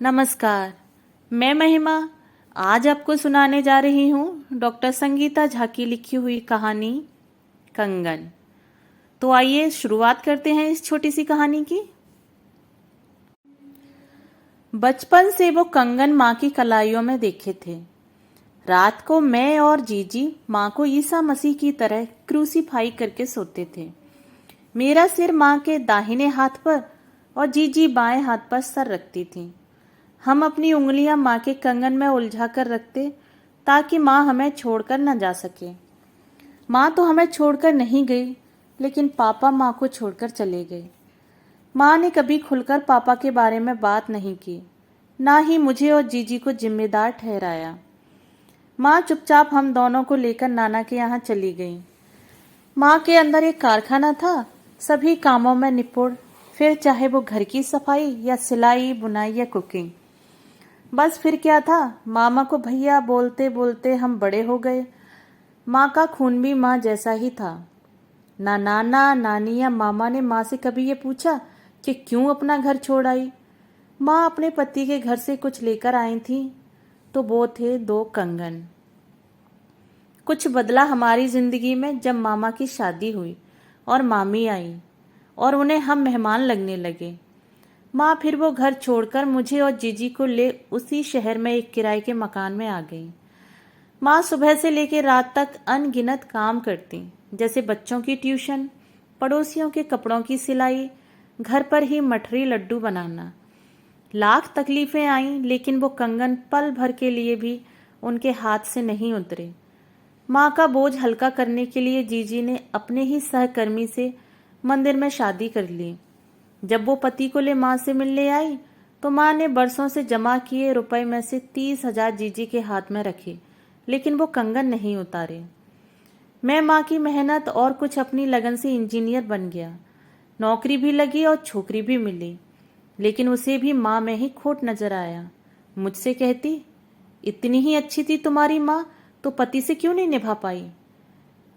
नमस्कार। मैं महिमा आज आपको सुनाने जा रही हूँ डॉक्टर संगीता झा की लिखी हुई कहानी कंगन। तो आइए शुरुआत करते हैं इस छोटी सी कहानी की। बचपन से वो कंगन माँ की कलाइयों में देखे थे। रात को मैं और जीजी माँ को ईसा मसीह की तरह क्रूसीफाई करके सोते थे। मेरा सिर माँ के दाहिने हाथ पर और जीजी बाएं हाथ पर सर रखती थी। हम अपनी उंगलियां माँ के कंगन में उलझा कर रखते ताकि माँ हमें छोड़कर न जा सके। माँ तो हमें छोड़कर नहीं गई, लेकिन पापा माँ को छोड़कर चले गए। माँ ने कभी खुलकर पापा के बारे में बात नहीं की, ना ही मुझे और जीजी को जिम्मेदार ठहराया। माँ चुपचाप हम दोनों को लेकर नाना के यहाँ चली गई। माँ के अंदर एक कारखाना था, सभी कामों में निपुण, फिर चाहे वो घर की सफाई या सिलाई बुनाई या कुकिंग। बस फिर क्या था, मामा को भैया बोलते बोलते हम बड़े हो गए। माँ का खून भी माँ जैसा ही था। ना नाना नानी या मामा ने माँ से कभी ये पूछा कि क्यों अपना घर छोड़ आई। माँ अपने पति के घर से कुछ लेकर आई थी, तो वो थे 2 कंगन। कुछ बदला हमारी जिंदगी में जब मामा की शादी हुई और मामी आई और उन्हें हम मेहमान लगने लगे। माँ फिर वो घर छोड़कर मुझे और जीजी को ले उसी शहर में एक किराए के मकान में आ गई। माँ सुबह से लेकर रात तक अनगिनत काम करती, जैसे बच्चों की ट्यूशन, पड़ोसियों के कपड़ों की सिलाई, घर पर ही मठरी लड्डू बनाना। लाख तकलीफें आईं, लेकिन वो कंगन पल भर के लिए भी उनके हाथ से नहीं उतरे। माँ का बोझ हल्का करने के लिए जीजी ने अपने ही सहकर्मी से मंदिर में शादी कर ली। जब वो पति को ले माँ से मिलने आई, तो माँ ने बरसों से जमा किए रुपए में से 30,000 जीजी के हाथ में रखे, लेकिन वो कंगन नहीं उतारे। मैं माँ की मेहनत और कुछ अपनी लगन से इंजीनियर बन गया। नौकरी भी लगी और छोकरी भी मिली, लेकिन उसे भी माँ में ही खोट नजर आया। मुझसे कहती, इतनी ही अच्छी थी तुम्हारी माँ, तो पति से क्यों नहीं निभा पाई।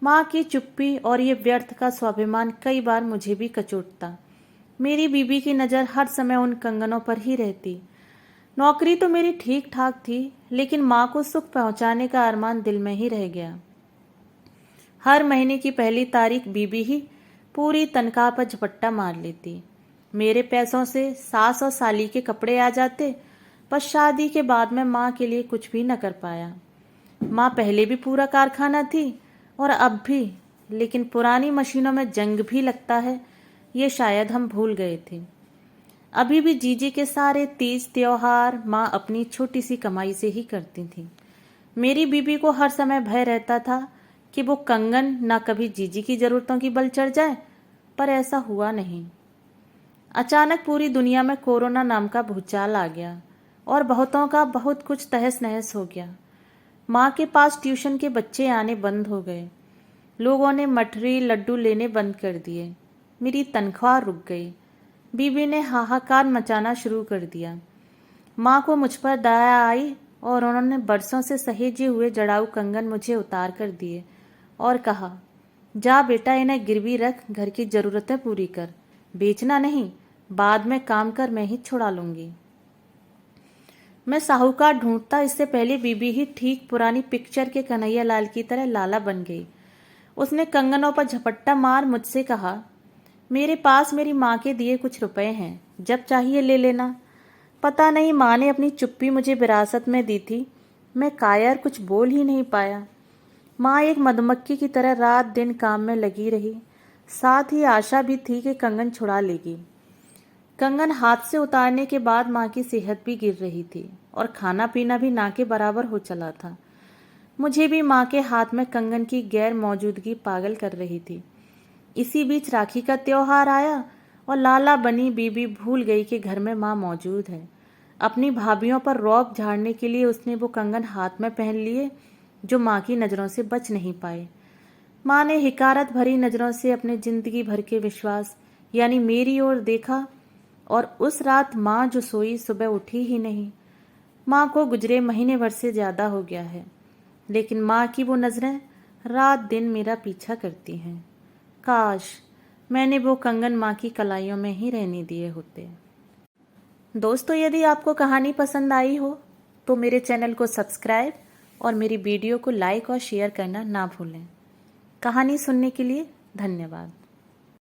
माँ की चुप्पी और ये व्यर्थ का स्वाभिमान कई बार मुझे भी कचोटता। मेरी बीबी की नज़र हर समय उन कंगनों पर ही रहती। नौकरी तो मेरी ठीक ठाक थी, लेकिन माँ को सुख पहुंचाने का अरमान दिल में ही रह गया। हर महीने की पहली तारीख बीबी ही पूरी तनख्वाह पर झपट्टा मार लेती। मेरे पैसों से सास और साली के कपड़े आ जाते, पर शादी के बाद मैं माँ के लिए कुछ भी न कर पाया। माँ पहले भी पूरा कारखाना थी और अब भी, लेकिन पुरानी मशीनों में जंग भी लगता है, ये शायद हम भूल गए थे। अभी भी जीजी के सारे तीज त्योहार माँ अपनी छोटी सी कमाई से ही करती थी। मेरी बीबी को हर समय भय रहता था कि वो कंगन ना कभी जीजी की जरूरतों की बल चढ़ जाए, पर ऐसा हुआ नहीं। अचानक पूरी दुनिया में कोरोना नाम का भूचाल आ गया और बहुतों का बहुत कुछ तहस नहस हो गया। माँ के पास ट्यूशन के बच्चे आने बंद हो गए। लोगों ने मठरी लड्डू लेने बंद कर दिए। मेरी तनख्वाह रुक गई। बीबी ने हाहाकार मचाना शुरू कर दिया। माँ को मुझ पर दया आई और उन्होंने बरसों से सहेजे हुए जड़ाऊ कंगन मुझे उतार कर दिए और कहा, जा बेटा, इन्हें गिरवी रख, घर की जरूरतें पूरी कर, बेचना नहीं, बाद में काम कर मैं ही छुड़ा लूंगी। मैं साहूकार ढूंढता, इससे पहले बीबी ही ठीक पुरानी पिक्चर के कन्हैया लाल की तरह लाला बन गई। उसने कंगनों पर झपट्टा मार मुझसे कहा, मेरे पास मेरी माँ के दिए कुछ रुपए हैं, जब चाहिए ले लेना। पता नहीं माँ ने अपनी चुप्पी मुझे विरासत में दी थी। मैं कायर कुछ बोल ही नहीं पाया। माँ एक मधुमक्खी की तरह रात दिन काम में लगी रही। साथ ही आशा भी थी कि कंगन छुड़ा लेगी। कंगन हाथ से उतारने के बाद माँ की सेहत भी गिर रही थी और खाना पीना भी ना के बराबर हो चला था। मुझे भी माँ के हाथ में कंगन की गैर मौजूदगी पागल कर रही थी। इसी बीच राखी का त्योहार आया और लाला बनी बीबी भूल गई कि घर में माँ मौजूद है। अपनी भाभीयों पर रौब झाड़ने के लिए उसने वो कंगन हाथ में पहन लिए जो माँ की नज़रों से बच नहीं पाए। माँ ने हिकारत भरी नज़रों से अपने जिंदगी भर के विश्वास यानी मेरी ओर देखा और उस रात माँ जो सोई सुबह उठी ही नहीं। माँ को गुजरे महीने भर से ज़्यादा हो गया है, लेकिन माँ की वो नज़रें रात दिन मेरा पीछा करती हैं। काश मैंने वो कंगन माँ की कलाइयों में ही रहने दिए होते। दोस्तों, यदि आपको कहानी पसंद आई हो तो मेरे चैनल को सब्सक्राइब और मेरी वीडियो को लाइक और शेयर करना ना भूलें। कहानी सुनने के लिए धन्यवाद।